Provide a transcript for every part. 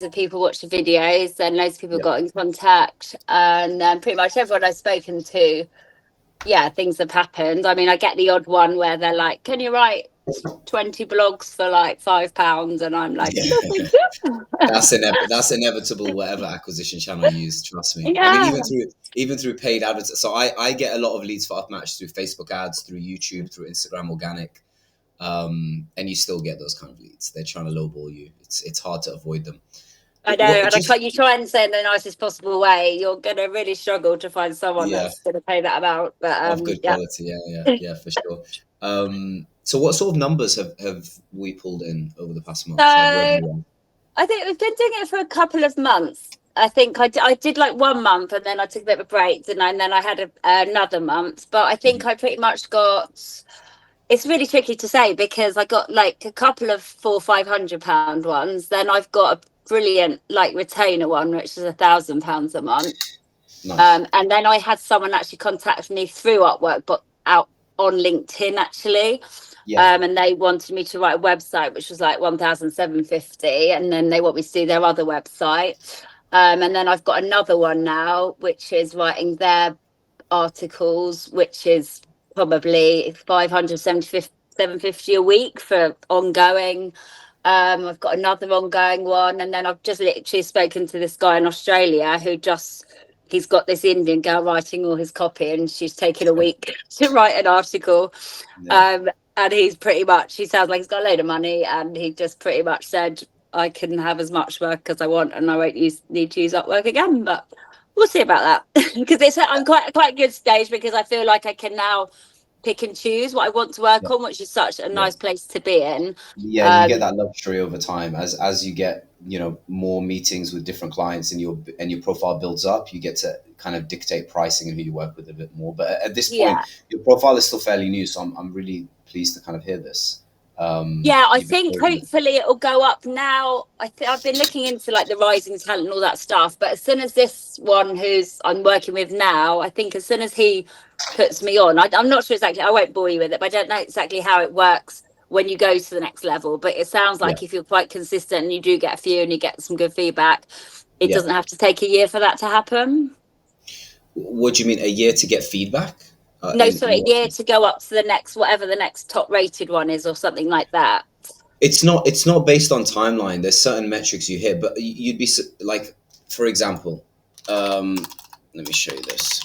of people watched the videos, and loads of people Yeah. got in contact, and pretty much everyone I've spoken to, yeah, things have happened. I mean, I get the odd one where they're like, can you write 20 blogs for like £5? And I'm like, Yeah. That's inevitable, whatever acquisition channel you use, trust me. I mean, yeah, even through paid adverts. So I get a lot of leads for Upmatch through Facebook ads, through YouTube, through Instagram organic. And you still get those kind of leads. They're trying to lowball you. It's hard to avoid them. I know. And you try and say in the nicest possible way, you're going to really struggle to find someone Yeah, that's going to pay that amount. But of good quality. Yeah, for sure. So what sort of numbers have we pulled in over the past month? Like revenue? I think we've been doing it for a couple of months. I think I did like 1 month, and then I took a bit of a break, and then I had another month. But I think I pretty much got. It's really tricky to say because I got like a couple of £400-500 ones. Then I've got a brilliant like retainer one, which is £1,000 a month. Nice. And then I had someone actually contact me through Upwork, but out on LinkedIn actually. Yeah. And they wanted me to write a website, which was like 1,750, and then they want me to do their other website. And then I've got another one now, which is writing their articles, which is probably 750 a week for ongoing. I've got another ongoing one, and then I've just literally spoken to this guy in Australia who he's got this Indian girl writing all his copy, and she's taken a week to write an article. Yeah. And he sounds like he's got a load of money, and he just pretty much said, I can have as much work as I want, and I won't need to use Upwork again. But we'll see about that, because I'm quite a good stage, because I feel like I can now pick and choose what I want to work on, which is such a nice place to be in. Yeah, you get that luxury over time as you get, more meetings with different clients, and your profile builds up. You get to kind of dictate pricing and who you work with a bit more. But at this point, your profile is still fairly new, so I'm really pleased to kind of hear this. I think hopefully it'll go up now. I've been looking into like the rising talent and all that stuff, but as soon as this one who's I'm working with now, I think as soon as he puts me on, I'm not sure exactly, I won't bore you with it, but I don't know exactly how it works when you go to the next level. But it sounds like if you're quite consistent and you do get a few and you get some good feedback, it doesn't have to take a year for that to happen. What do you mean, a year to get feedback? No, sorry, a year to go up to the next, whatever the next top rated one is, or something like that. It's not based on timeline. There's certain metrics you hit, but you'd be like, for example, let me show you this.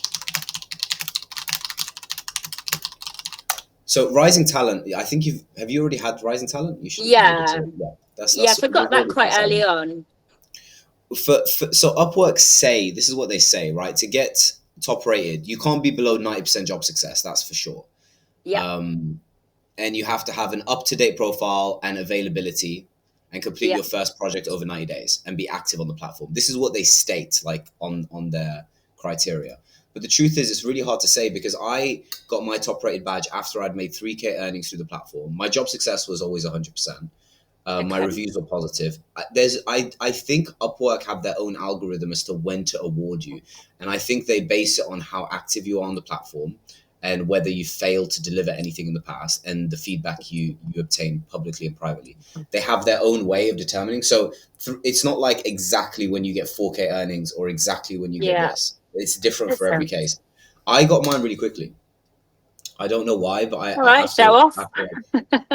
So Rising Talent, I think have you already had Rising Talent? You should. Yeah. I forgot that quite early on. So Upwork this is what they say, right? To get top rated, you can't be below 90% job success. That's for sure. Yeah. And you have to have an up-to-date profile and availability, and complete your first project over 90 days and be active on the platform. This is what they state, like on their criteria. But the truth is, it's really hard to say, because I got my top rated badge after I'd made 3K earnings through the platform. My job success was always 100%. My reviews were positive. I think Upwork have their own algorithm as to when to award you. And I think they base it on how active you are on the platform, and whether you failed to deliver anything in the past, and the feedback you obtain publicly and privately. They have their own way of determining. So it's not like exactly when you get 4K earnings or exactly when you get this. It's different for every case. I got mine really quickly. I don't know why, but show off.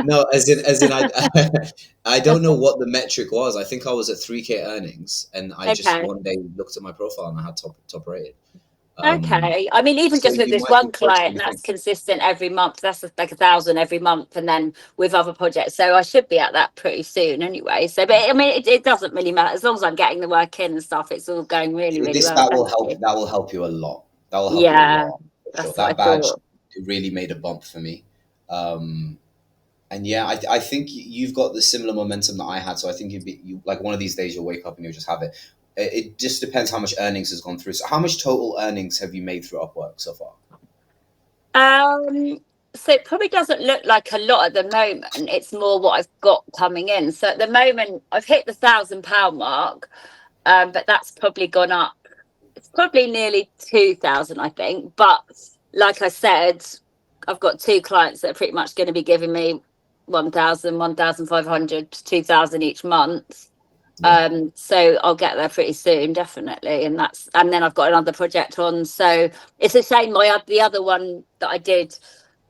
No, as in I don't know what the metric was. I think I was at 3K earnings, and I just one day looked at my profile and I had top rated. Okay. I mean, even just with this one client, that's consistent every month. That's like 1,000 every month, and then with other projects. So I should be at that pretty soon anyway. So, but I mean, it doesn't really matter as long as I'm getting the work in and stuff. It's all going really, really well. That will help you a lot. That will help you a lot. Sure. That badge really made a bump for me. And I think you've got the similar momentum that I had. So I think you like one of these days you'll wake up and you'll just have it. It just depends how much earnings has gone through. So how much total earnings have you made through Upwork so far? So it probably doesn't look like a lot at the moment. It's more what I've got coming in. So at the moment I've hit the £1,000 mark, but that's probably gone up. It's probably nearly 2,000, I think. But like I said, I've got 2 clients that are pretty much going to be giving me 1,000, 1,500 to 2,000 each month. Yeah. So I'll get there pretty soon, definitely. And then I've got another project on. So it's a shame the other one that I did,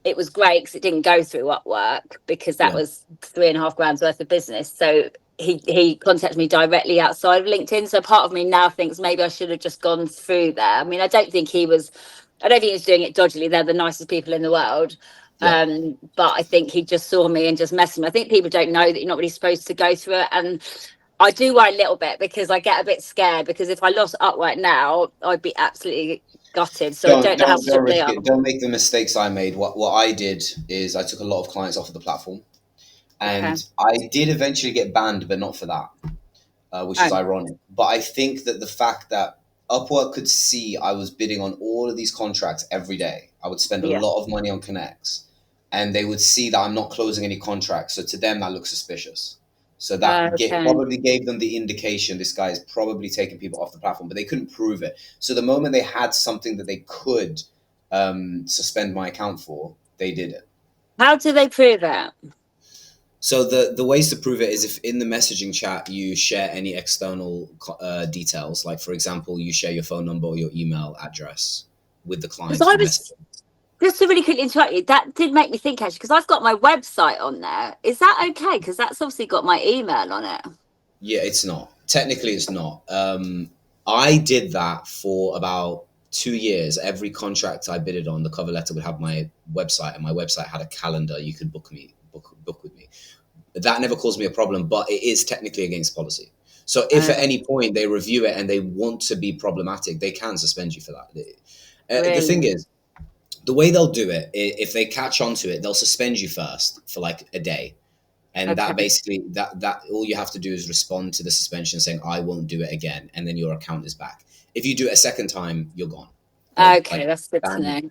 it was great because it didn't go through Upwork because that Yeah. was 3.5 grams worth of business. So he contacted me directly outside of LinkedIn. So part of me now thinks maybe I should have just gone through there. I mean, I don't think he was doing it dodgily. They're the nicest people in the world. Yeah. But I think he just saw me and just messed with me. I think people don't know that you're not really supposed to go through it. And I do worry a little bit because I get a bit scared because if I lost Upwork now, I'd be absolutely gutted. So I don't know how Don't strict they risk are. it. Don't make the mistakes I made. What I did is I took a lot of clients off of the platform, Okay. and I did eventually get banned, but not for that, which is Oh, ironic. But I think that the fact that Upwork could see I was bidding on all of these contracts every day, I would spend a yeah. lot of money on connects, and they would see that I'm not closing any contracts. So to them, that looks suspicious. So Okay. probably gave them the indication this guy is probably taking people off the platform, but they couldn't prove it. So the moment they had something that they could suspend my account for, they did it. How do they prove it? So the ways to prove it is if in the messaging chat you share any external details, like for example, you share your phone number or your email address with the Because client I through was messaging. just to really quickly interrupt you. That did make me think actually, because I've got my website on there. Is that okay? Because that's obviously got my email on it. Yeah, it's not. Technically, it's not. I did that for about 2 years. Every contract I bidded on, the cover letter would have my website, and my website had a calendar. You could book with me. That never caused me a problem, but it is technically against policy. So if at Oh, any point they review it and they want to be problematic, they can suspend you for that. The thing really? is, the way they'll do it, if they catch on to it, they'll suspend you first for like a day, and Okay. that basically that all you have to do is respond to the suspension saying I won't do it again, and then your account is back. If you do it a second time, you're gone. You're Okay, like that's good to banned. know.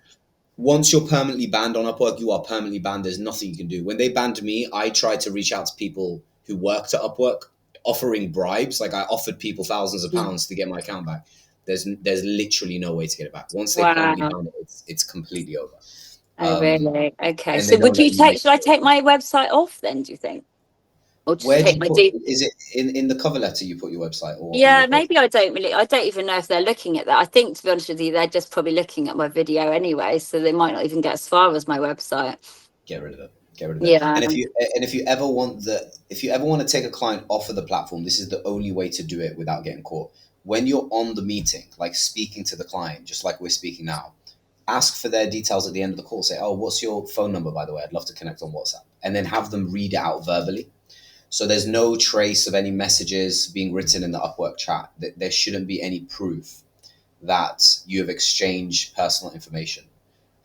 Once you're permanently banned on Upwork, you are permanently banned. There's nothing you can do. When they banned me, I tried to reach out to people who worked at Upwork, offering bribes. Like I offered people thousands of pounds to get my account back. There's literally no way to get it back. Once they permanently Wow. ban it, it's completely over. Oh, really? Okay. And they So don't would let you you make. should I take my website off then, do you think? Or just Where do take you my put? D? Is it in the cover letter you put your website or on your Yeah, profile? maybe I don't even know if they're looking at that. I think to be honest with you, they're just probably looking at my video anyway, so they might not even get as far as my website. Get rid of it. Get rid of it. Yeah. And if you ever want to take a client off of the platform, this is the only way to do it without getting caught. When you're on the meeting, like speaking to the client, just like we're speaking now, ask for their details at the end of the call. Say, "Oh, what's your phone number, by the way? I'd love to connect on WhatsApp," and then have them read it out verbally. So there's no trace of any messages being written in the Upwork chat. There shouldn't be any proof that you have exchanged personal information.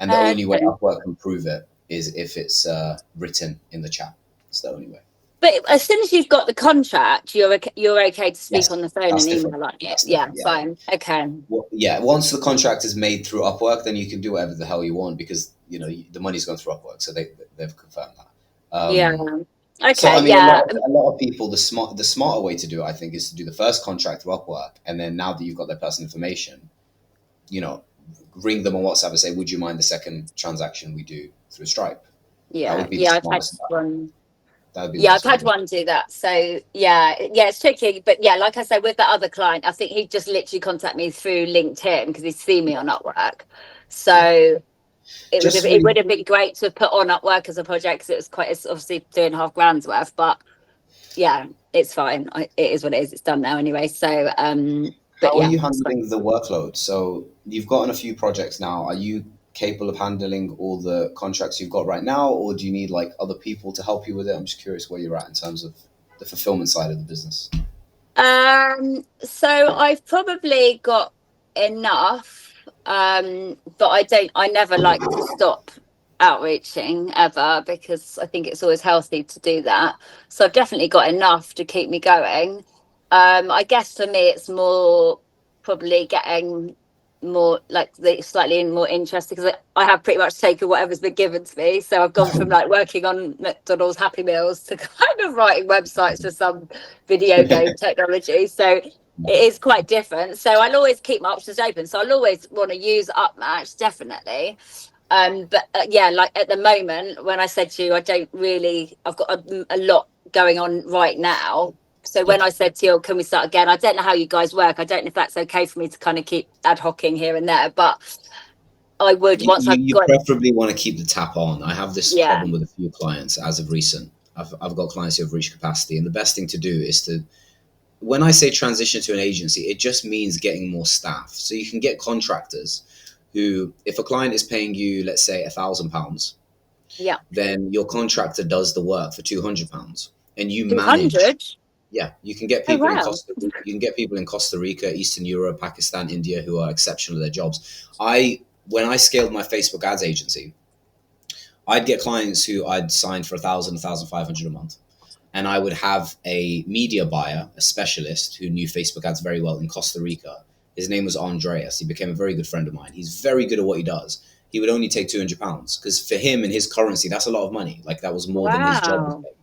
And the only way Okay. Upwork can prove it is if it's written in the chat. It's the only way. But as soon as you've got the contract, you're okay to speak Yes, on the phone that's and different. email, aren't you? That's Yeah, different. Yeah, yeah. fine. Okay. Well, yeah. Once the contract is made through Upwork, then you can do whatever the hell you want because the money's gone through Upwork, so they've confirmed that. Yeah. So I Okay. mean, Yeah. a lot of people, the smarter way to do it, I think, is to do the first contract through Upwork, and then now that you've got their personal information, you know, ring them on WhatsApp and say, "Would you mind the second transaction we do through Stripe?" That Yeah. would be the Yeah. I've had smartest. one. That would be the Yeah, I've best way had to go. one do that. So yeah, it's tricky. But yeah, like I said, with that other client, I think he just literally contacted me through LinkedIn because he's seen me Yeah, on Upwork. yeah. So Just it really, would have been great to have put on Upwork as a project because it's obviously 3.5 grams worth. But yeah, it's fine. It is what it is. It's done now anyway. So but how are yeah, you it's fine. handling the workload? So you've gotten a few projects now. Are you capable of handling all the contracts you've got right now, or do you need like other people to help you with it? I'm just curious where you're at in terms of the fulfillment side of the business. So I've probably got enough, but I never like to stop outreaching ever because I think it's always healthy to do that. So I've definitely got enough to keep me going. I guess for me, it's more probably getting more like the slightly more interested because I have pretty much taken whatever's been given to me. So I've gone from like working on McDonald's Happy Meals to kind of writing websites for some video game technology. So it is quite different. So I'll always keep my options open. So I'll always want to use Upmatch, definitely. But yeah, like at the moment, when I said to you, I don't really, I've got a lot going on right now. So Yeah. when I said to you, can we start again? I don't know how you guys work. I don't know if that's okay for me to kind of keep ad hocing here and there, but I would once I've You got, preferably want to keep the tap on. I have this yeah, problem with a few clients as of recent. I've got clients who have reached capacity, and the best thing to do is to, when I say transition to an agency, it just means getting more staff. So you can get contractors who, if a client is paying you, let's say, £1,000, yeah, then your contractor does the work for £200, and you manage. 200. Yeah, you can get Oh, people in wow. Costa. You can get people in Costa Rica, Eastern Europe, Pakistan, India who are exceptional at their jobs. When I scaled my Facebook ads agency, I'd get clients who I'd sign for 1,000, 1,500 a month, and I would have a media buyer, a specialist who knew Facebook ads very well in Costa Rica. His name was Andreas. He became a very good friend of mine. He's very good at what he does. He would only take £200 because for him in his currency, that's a lot of money. Like that was more than his job was Wow. paying.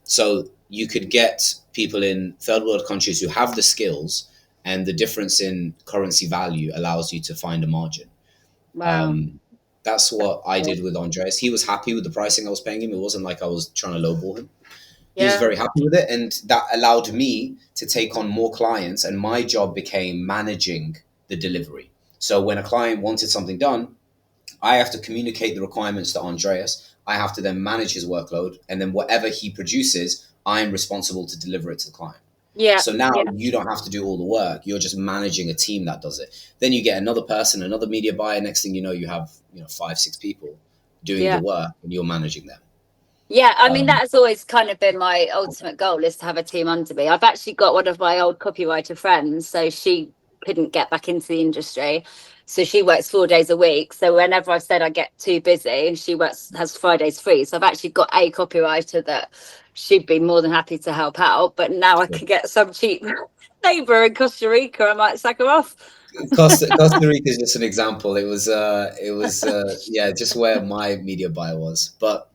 So you could get people in third world countries who have the skills, and the difference in currency value allows you to find a margin. Wow. Um, that's what I did with Andreas. He was happy with the pricing I was paying him. It wasn't like I was trying to lowball him. He was Yeah. very happy with it, and that allowed me to take on more clients, and my job became managing the delivery. So when a client wanted something done, I have to communicate the requirements to Andreas. I have to then manage his workload, and then whatever he produces, I'm responsible to deliver it to the client. Yeah. So now Yeah. you don't have to do all the work. You're just managing a team that does it. Then you get another person, another media buyer. Next thing you know, you have 5, 6 people doing the Yeah. work, and you're managing them. Yeah, I mean, Um, that's always kind of been my ultimate goal, is to have a team under me. I've actually got one of my old copywriter friends, so she couldn't get back into the industry. So she works 4 days a week. So whenever I've said I get too busy, she has Fridays free. So I've actually got a copywriter that she'd be more than happy to help out. But now I can get some cheap labor in Costa Rica. I might sack her off. Costa Rica is just an example. Yeah, just where my media buyer was. But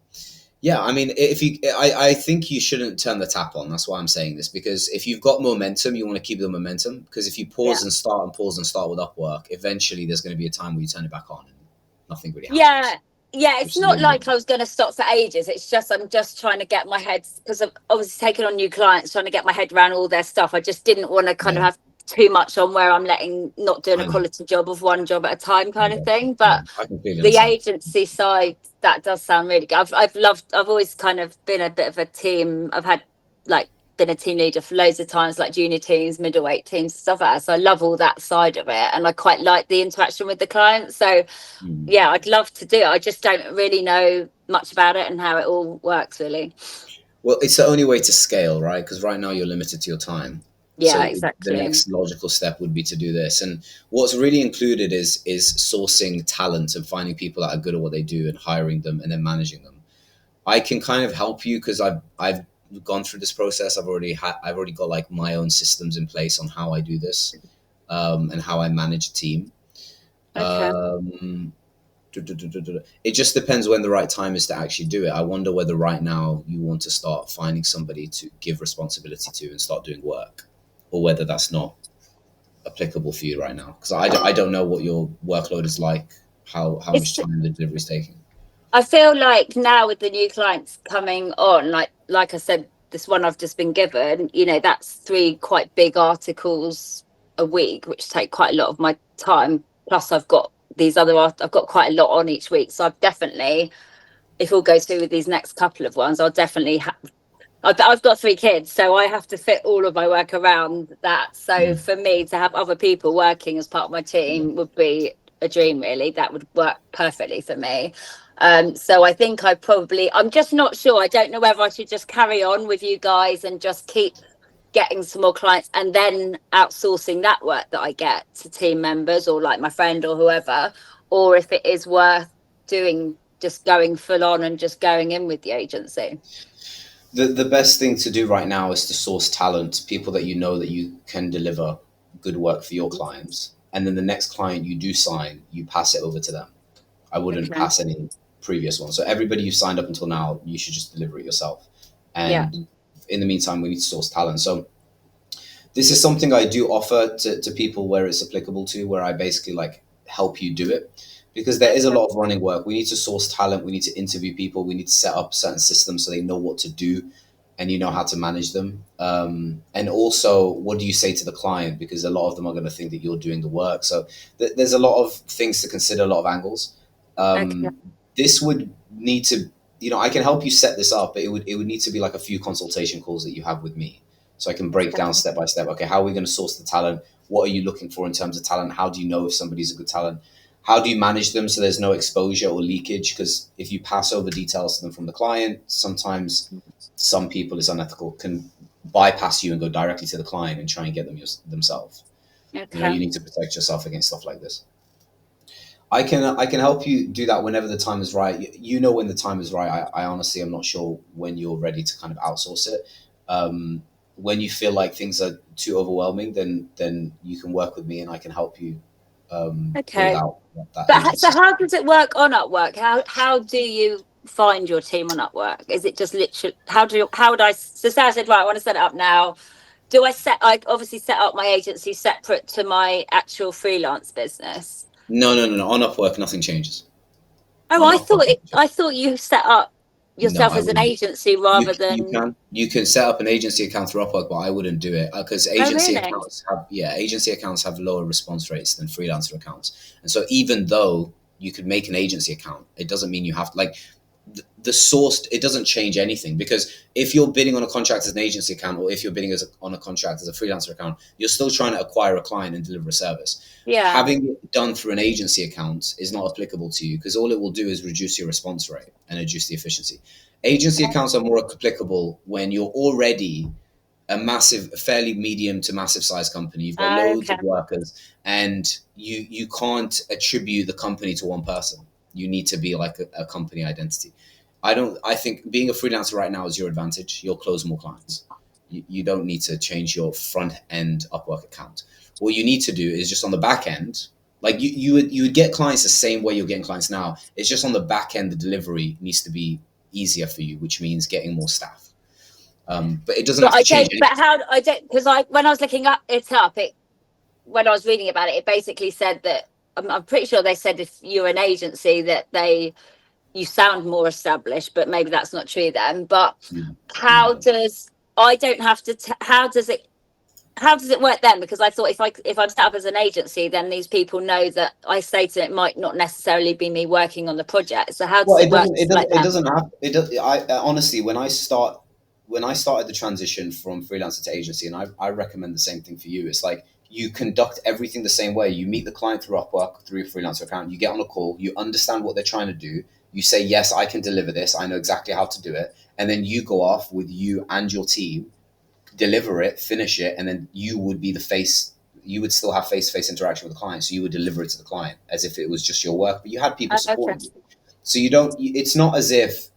yeah, I mean, I think you shouldn't turn the tap on. That's why I'm saying this, because if you've got momentum, you want to keep the momentum. Because if you Yeah. pause and start with Upwork, eventually there's going to be a time where you turn it back on and nothing really Yeah. happens, Yeah, it's which is not what you like want. I was going to stop for ages. It's just I'm just trying to get my head, because I've obviously taken on new clients, trying to get my head around all their stuff. I just didn't want to kind Yeah, of have too much on where I'm not doing a I know. quality job of one job at a time kind of Yeah, thing. yeah, But I completely the understand. agency side, that does sound really good. I've always kind of been a bit of a team. I've had like been a team leader for loads of times, like junior teams, middleweight teams, stuff like that. So I love all that side of it, and I quite like the interaction with the clients. So Mm. yeah, I'd love to do it. I just don't really know much about it and how it all works, really. Well, it's the only way to scale, right? Because right now you're limited to your time. Yeah, So the exactly. next logical step would be to do this. And what's really included is sourcing talent and finding people that are good at what they do and hiring them and then managing them. I can kind of help you because I've gone through this process. I've already got like my own systems in place on how I do this, and how I manage a team. Okay. Um, it just depends when the right time is to actually do it. I wonder whether right now you want to start finding somebody to give responsibility to and start doing work, or whether that's not applicable for you right now. Because I don't know what your workload is like, how much It's time the delivery is taking. I feel like now with the new clients coming on, like I said, this one I've just been given, that's 3 quite big articles a week, which take quite a lot of my time. Plus I've got I've got quite a lot on each week. So I've definitely, if all goes through with these next couple of ones, I'll definitely I've got 3 kids, so I have to fit all of my work around that. So Mm. for me to have other people working as part of my Yeah. team would be a dream, really. That would work perfectly for me. So I think I'm just not sure. I don't know whether I should just carry on with you guys and just keep getting some more clients and then outsourcing that work that I get to team members or like my friend or whoever, or if it is worth doing, just going full on and just going in with the agency. The best thing to do right now is to source talent, people that you know that you can deliver good work for your clients, and then the next client you do sign, you pass it over to them. I wouldn't Okay. pass any previous one. So everybody you've signed up until now, you should just deliver it yourself. Yeah. And in the meantime, we need to source talent. So this is something I do offer to people where it's applicable to, where I basically like help you do it. Because there is a Okay. lot of running work. We need to source talent. We need to interview people. We need to set up certain systems so they know what to do. and you know how to manage them. And also, what do you say to the client? Because a lot of them are going to think that you're doing the work. So there's a lot of things to consider, a lot of angles. Okay. This would need to, I can help you set this up, but it would need to be like a few consultation calls that you have with me, so I can break down step by step. Okay, how are we going to source the talent? What are you looking for in terms of talent? How do you know if somebody's a good talent? How do you manage them so there's no exposure or leakage? Because if you pass over details to them from the client, sometimes some people, it's unethical, can bypass you and go directly to the client and try and get them themselves. You Okay. need to protect yourself against stuff like this. I can help you do that whenever the time is right. You know when the time is right. I honestly am not sure when you're ready to kind of outsource it. When you feel like things are too overwhelming, then you can work with me and I can help you build Okay. out that But so agency. how does it work on Upwork? How do you find your team on Upwork? Is it just literally how would I so Sarah said, right, I want to set it up now. Do I obviously set up my agency separate to my actual freelance business? No. On Upwork, nothing changes. Oh, On Upwork, I thought you set up no, yourself I as an wouldn't. agency You rather you than. can you can set up an agency account through Upwork, but I wouldn't do it because Oh, really? agency accounts have lower response rates than freelancer accounts. And so even though you could make an agency account, it doesn't mean you have to like the source. It doesn't change anything because if you're bidding on a contract as an agency account or if you're bidding on a contract as a freelancer account, you're still trying to acquire a client and deliver a service. Yeah. Having it done through an agency account is not applicable to you because all it will do is reduce your response rate and reduce the efficiency. Agency accounts are more applicable when you're already a fairly medium to massive size company. You've got loads Okay. of workers, and you can't attribute the company to one person. You need to be like a company identity. I think being a freelancer right now is your advantage. You'll close more clients. You don't need to change your front end Upwork account. What you need to do is just on the back end, like you would get clients the same way you're getting clients now. It's just on the back end, the delivery needs to be easier for you, which means getting more staff. But it doesn't But have to I change don't. But anything. how I don't because I when I was looking up it when I was reading about it, it basically said that I'm pretty sure they said if you're an agency that you sound more established, but maybe that's not true then. But No, I how don't. does I don't have to how does it work then? Because I thought if I'm set up as an agency, then these people know that I say to it might not necessarily be me working on the project. So how Well, does it it work doesn't. It like doesn't. It that? doesn't have. It does. Honestly, when I started the transition from freelancer to agency, and I recommend the same thing for you. It's like you conduct everything the same way. You meet the client through Upwork, through your freelancer account. You get on a call. You understand what they're trying to do. You say, yes, I can deliver this. I know exactly how to do it. And then you go off with you and your team, deliver it, finish it, and then you would be the face. You would still have face-to-face interaction with the client, so you would deliver it to the client as if it was just your work, but you had people Okay. supporting you. So you don't. It's not as if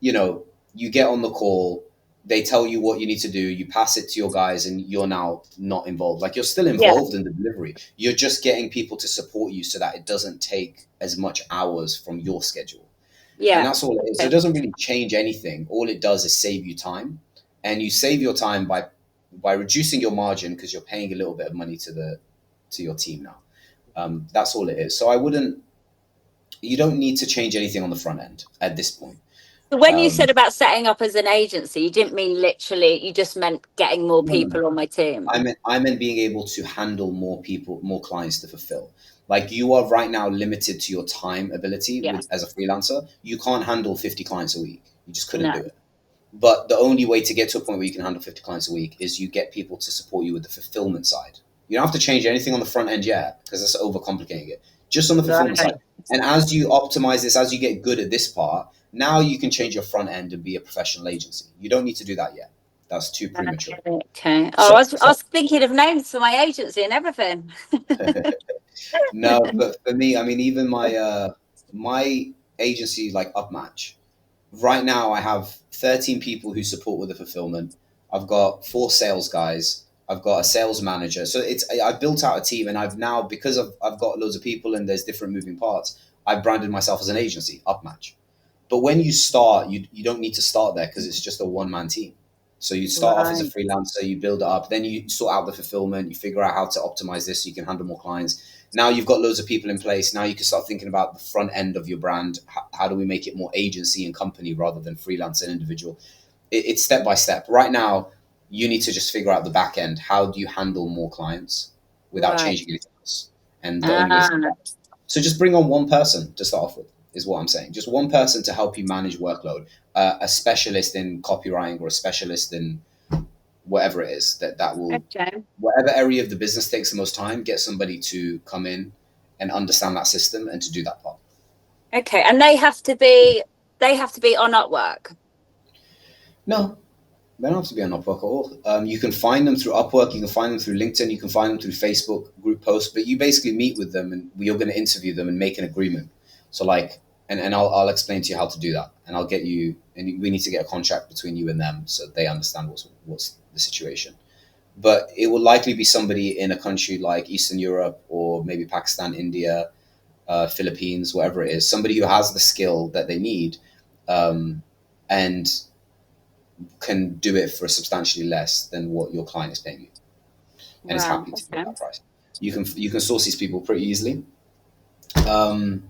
you know you get on the call, they tell you what you need to do, you pass it to your guys, and you're now not involved. Like you're still Yeah. involved in the delivery. You're just getting people to support you so that it doesn't take as much hours from your schedule. And Yeah. that's all it is. So it Okay. doesn't really change anything. All it does is save you time, and you save your time by reducing your margin because you're paying a little bit of money to your team now. That's all it is. So I wouldn't. You don't need to change anything on the front end at this point. So when you Um, said about setting up as an agency, you didn't mean literally. You just meant getting more no. people on my team. I meant being able to handle more people, more clients to fulfill. Like you are right now limited to your time ability Yeah. with as a freelancer. You can't handle 50 clients a week. You just couldn't do No. it. But the only way to get to a point where you can handle 50 clients a week is you get people to support you with the fulfillment side. You don't have to change anything on the front end yet because that's overcomplicating it. Just on the fulfillment Right. side. And as you optimize this, as you get good at this part, now you can change your front end and be a professional agency. You don't need to do that yet. That's too premature. Okay. Oh, So, I so was thinking of names for my agency and everything. no, but for me, I mean, even my agency like Upmatch. Right now, I have 13 people who support with the fulfillment. I've got 4 sales guys. I've got a sales manager. So I've built out a team, and I've now because I've got loads of people and there's different moving parts. I've branded myself as an agency, Upmatch. But when you start, you don't need to start there because it's just a one-man team. So you start off as a Right. freelancer, you build it up, then you sort out the fulfillment, you figure out how to optimize this so you can handle more clients. Now you've got loads of people in place. Now you can start thinking about the front end of your brand. How do we make it more agency and company rather than freelance and individual? it's step by step. Right now, you need to just figure out the back end. How do you handle more clients without Right. changing anything else? And the only way to, Ah, so just bring on one person to start off with, is what I'm saying. Just one person to help you manage workload, a specialist in copywriting or a specialist in whatever it is that will, okay. whatever area of the business takes the most time, get somebody to come in and understand that system and to do that part. Okay. And they have to be on Upwork. No, they don't have to be on Upwork at all. You can find them through Upwork. You can find them through LinkedIn. You can find them through Facebook group posts. But you basically meet with them, and you're going to interview them and make an agreement. So like, and I'll explain to you how to do that, and I'll get you. And we need to get a contract between you and them so they understand what's the situation. But it will likely be somebody in a country like Eastern Europe or maybe Pakistan, India, Philippines, whatever it is. Somebody who has the skill that they need, and can do it for substantially less than what your client is paying you, and is Wow. happy to pay Okay. that price. You can source these people pretty easily. Um,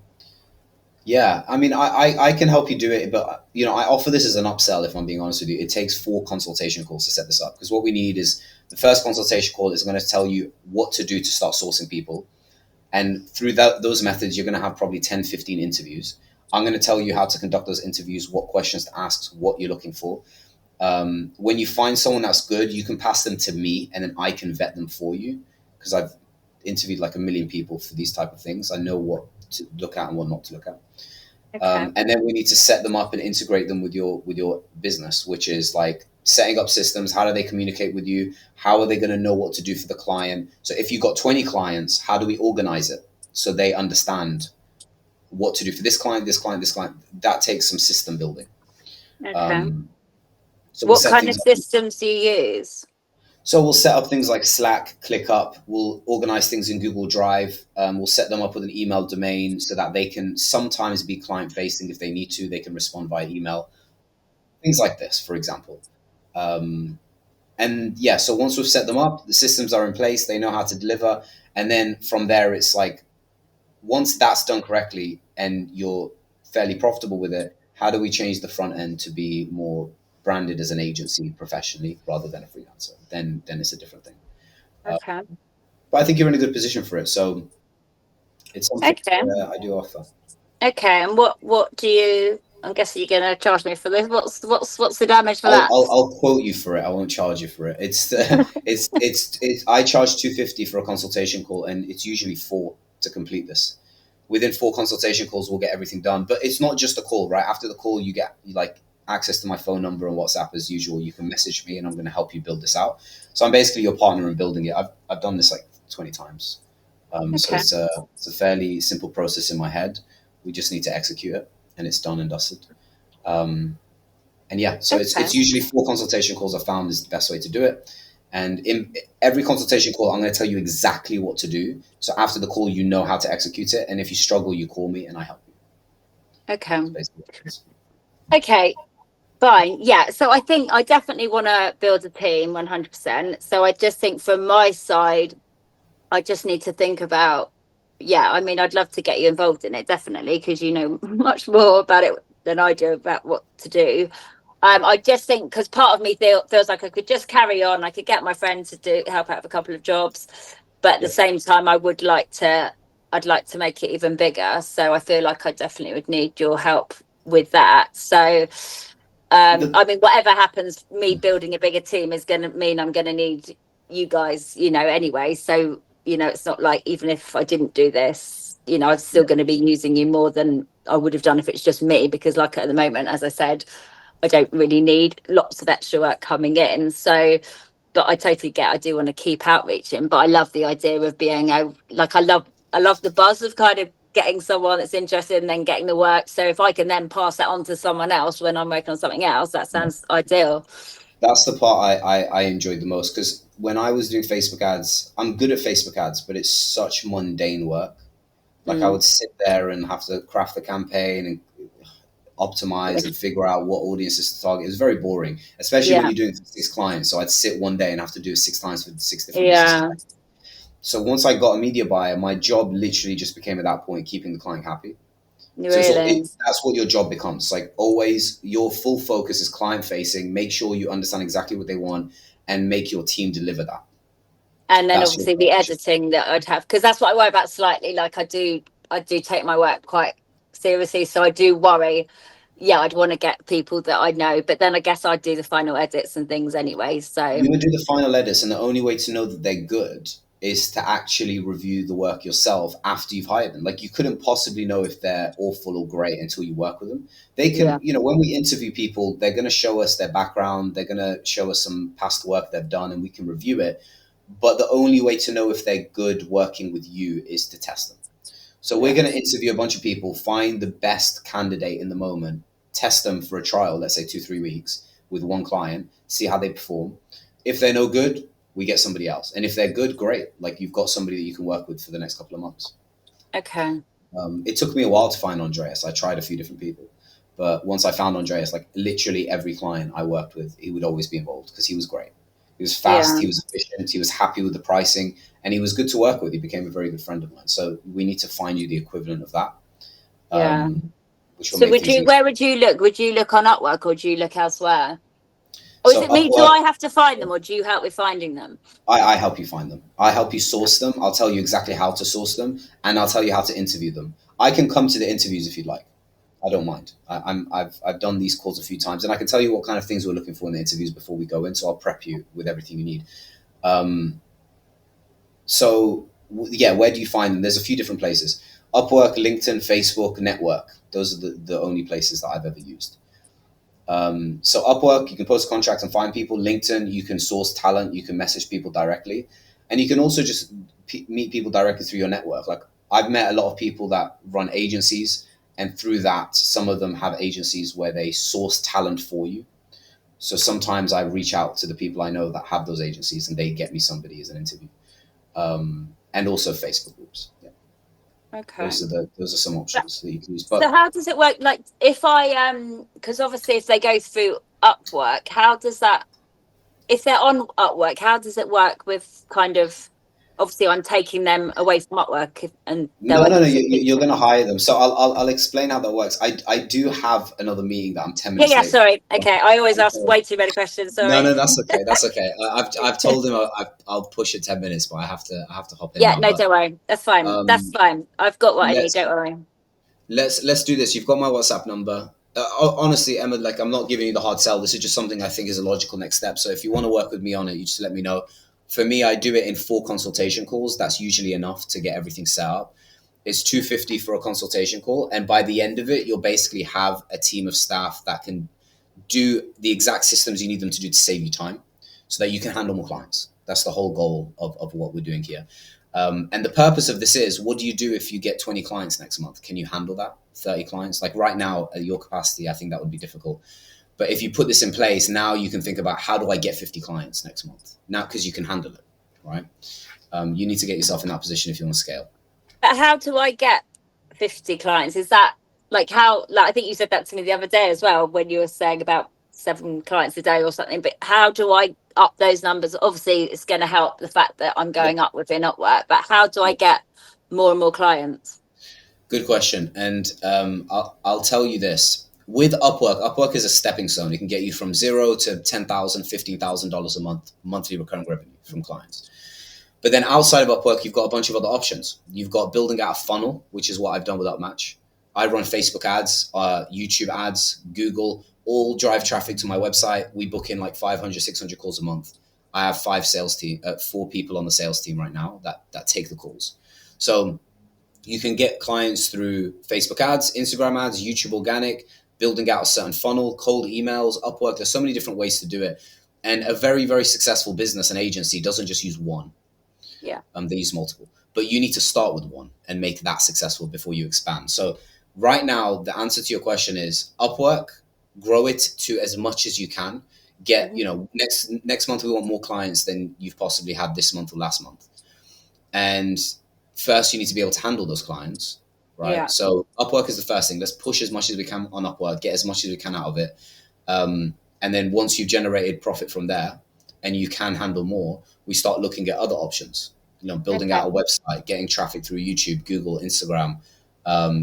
yeah, I mean, I can help you do it, but I offer this as an upsell. If I'm being honest with you, it takes 4 consultation calls to set this up, because what we need is the first consultation call is going to tell you what to do to start sourcing people, and through those methods, you're going to have probably 10, 15 interviews. I'm going to tell you how to conduct those interviews, what questions to ask, what you're looking for. When you find someone that's good, you can pass them to me, and then I can vet them for you, because I've interviewed like 1 million people for these type of things. I know what to look at and what not to look at. Okay. And then we need to set them up and integrate them with your business, which is like setting up systems. How do they communicate with you? How are they going to know what to do for the client? So if you've got 20 clients, how do we organize it so they understand what to do for this client, this client, this client? That takes some system building. Okay. Um, so we'll What set kind of things up. systems do you use? So we'll set up things like Slack, ClickUp. We'll organize things in Google Drive. We'll set them up with an email domain so that they can sometimes be client facing if they need to. They can respond via email. Things like this, for example. Um, and yeah, so once we've set them up, the systems are in place. They know how to deliver, and then from there, it's like once that's done correctly and you're fairly profitable with it, how do we change the front end to be more branded as an agency professionally rather than a freelancer? Then it's a different thing. Uh, Okay. but I think you're in a good position for it. So it's something Okay. I do offer. Okay. And what do you? I'm guessing you're going to charge me for this. What's the damage for I'll, that? I'll, I'll quote you for it. I won't charge you for it. It's I charge 250 for a consultation call, and it's usually 4 to complete this. Within 4 consultation calls, we'll get everything done. But it's not just a call, right? After the call, you get like access to my phone number and WhatsApp as usual. You can message me, and I'm going to help you build this out. So I'm basically your partner in building it. I've done this like 20 times. So Okay. it's a fairly simple process in my head. We just need to execute it, and it's done and dusted. Um, and yeah, so Okay. it's usually 4 consultation calls I found is the best way to do it. And in every consultation call, I'm going to tell you exactly what to do. So after the call, you know how to execute it. And if you struggle, you call me and I help you. Okay. That's basically what it is. Okay. Fine. Yeah. So I think I definitely want to build a team 100%. So I just think from my side, I just need to think about, yeah, I mean, I'd love to get you involved in it, definitely, because you know much more about it than I do about what to do. I just think because part of me feels like I could just carry on. I could get my friend to help out with a couple of jobs, but at the Yeah. same time, I'd like to make it even bigger. So I feel like I definitely would need your help with that. So, The, I mean, whatever happens, me building a bigger team is going to mean I'm going to need you guys, anyway. So, it's not like even if I didn't do this, I'm still yeah. going to be using you more than I would have done if it's just me, because like at the moment, as I said, I don't really need lots of extra work coming in. So, but I totally get, I do want to keep outreaching, but I love the idea of being like, I love the buzz of kind of getting someone that's interested and then getting the work. So if I can then pass that on to someone else when I'm working on something else, that Yeah. sounds ideal. That's the part I enjoyed the most, because when I was doing Facebook ads, I'm good at Facebook ads, but it's such mundane work. Like I Mm, would sit there and have to craft the campaign and optimize and figure out what audiences to target. It was very boring, especially when yeah, you're doing 6 clients. So I'd sit one day and have to do it 6 times for 6 different businesses. yeah, So once I got a media buyer, my job literally just became at that point keeping the client happy. Really. That's what your job becomes. Like always, your full focus is client facing. Make sure you understand exactly what they want and make your team deliver that. And then That's your obviously the focus. editing that I'd have, because that's what I worry about slightly. Like I do take my work quite seriously, so I do worry. Yeah, I'd want to get people that I know, but then I guess I'd do the final edits and things anyway. So You would do the final edits, and the only way to know that they're good is to actually review the work yourself after you've hired them. Like you couldn't possibly know if they're awful or great until you work with them. They yeah, can, when we interview people, they're going to show us their background, they're going to show us some past work they've done, and we can review it. But the only way to know if they're good working with you is to test them. So we're yeah, going to interview a bunch of people, find the best candidate in the moment, test them for a trial, let's say 2-3 weeks with one client, see how they perform. If they're no good, we get somebody else. And if they're good, great. Like you've got somebody that you can work with for the next couple of months. okay, It took me a while to find Andreas. I tried a few different people. But once I found Andreas, like literally every client I worked with, he would always be involved because he was great. He was fast, yeah, he was efficient, he was happy with the pricing, and he was good to work with. He became a very good friend of mine. So we need to find you the equivalent of that, yeah. which will So make would things you? easy. Where would you look? Would you look on Upwork or do you look elsewhere? Or is So it me? Do Upwork, I have to find them, or do you help with finding them? I help you find them. I help you source them. I'll tell you exactly how to source them, and I'll tell you how to interview them. I can come to the interviews if you'd like. I don't mind. I've done these calls a few times, and I can tell you what kind of things we're looking for in the interviews before we go in. So I'll prep you with everything you need. Um, yeah, where do you find them? There's a few different places: Upwork, LinkedIn, Facebook, Network. Those are the only places that I've ever used. So Upwork, you can post a contract and find people. LinkedIn, you can source talent, you can message people directly, and you can also just meet people directly through your network. Like I've met a lot of people that run agencies, and through that, some of them have agencies where they source talent for you. So sometimes I reach out to the people I know that have those agencies, and they get me somebody as an interview. And also Facebook groups. Yeah, Okay. those are some options that you can use. But So how does it work? Like if I because obviously if they go through Upwork, how does that? If they're on Upwork, how does it work with kind of? Obviously, I'm taking them away from Upwork and they're no, no, working no. for You're people. going to hire them. So I'll explain how that works. I do have another meeting that I'm 10 minutes Yeah. late for. Sorry. Okay. I always I'm ask sorry. way too many questions. No, Sorry. no, that's okay. That's okay. I've told him I'll push it 10 minutes, but I have to hop in Yeah. now. No, But don't worry. That's fine. That's um, fine. I've got what I need. let's Don't worry. let's do this. You've got my WhatsApp number. Honestly, Emma, like I'm not giving you the hard sell. This is just something I think is a logical next step. So if you want to work with me on it, you just let me know. For me, I do it in 4 consultation calls. That's usually enough to get everything set up. It's 250 for a consultation call, and by the end of it, you'll basically have a team of staff that can do the exact systems you need them to do to save you time, so that you can handle more clients. That's the whole goal of what we're doing here. And the purpose of this is, what do you do if you get 20 clients next month? Can you handle that? 30 clients? Like right now, at your capacity, I think that would be difficult. But if you put this in place, now you can think about, how do I get 50 clients next month? Now, because you can handle it, right? You need to get yourself in that position if you want to scale. But how do I get 50 clients? Is that like how, like, I think you said that to me the other day as well, when you were saying about 7 clients a day or something, but how do I up those numbers? Obviously, it's going to help the fact that I'm Yeah. going up within Upwork, but how do I get more and more clients? Good question. And I'll tell you this. With Upwork is a stepping stone. It can get you from zero to $10,000, $15,000 a month, monthly recurring revenue from clients. But then outside of Upwork, you've got a bunch of other options. You've got building out a funnel, which is what I've done with Upmatch. I run Facebook ads, YouTube ads, Google, all drive traffic to my website. We book in like 500, 600 calls a month. I have 4 people on the sales team right now that take the calls. So you can get clients through Facebook ads, Instagram ads, YouTube organic, building out a certain funnel, cold emails, Upwork. There's so many different ways to do it. And a very, very successful business and agency doesn't just use one. Yeah. They use multiple. But you need to start with one and make that successful before you expand. So right now, the answer to your question is Upwork, grow it to as much as you can. Get, Mhm. next month we want more clients than you've possibly had this month or last month. And first, you need to be able to handle those clients, right? Yeah. So Upwork is the first thing. Let's push as much as we can on Upwork, get as much as we can out of it. And then once you've generated profit from there and you can handle more, we start looking at other options, building Okay. out a website, getting traffic through YouTube, Google, Instagram,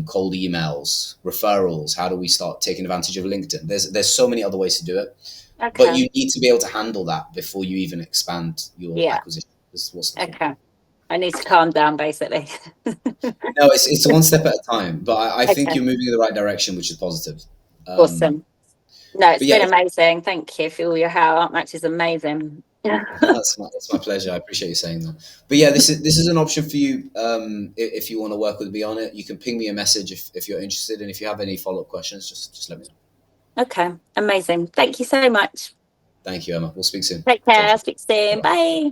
cold emails, referrals? How do we start taking advantage of LinkedIn? There's so many other ways to do it, but you need to be able to handle that before you even expand your acquisition. This is what's the point. I need to calm down, basically. No, it's one step at a time, but I think you're moving in the right direction, which is positive. Awesome. No, it's yeah, been amazing. Thank you for all your help. Match is amazing. That's my pleasure. I appreciate you saying that. But yeah, this is an option for you. If you want to work with me on it, you can ping me a message if you're interested, and if you have any follow-up questions, just let me know. Okay, amazing. Thank you so much. Thank you, Emma. We'll speak soon. Take care. Speak soon. Bye.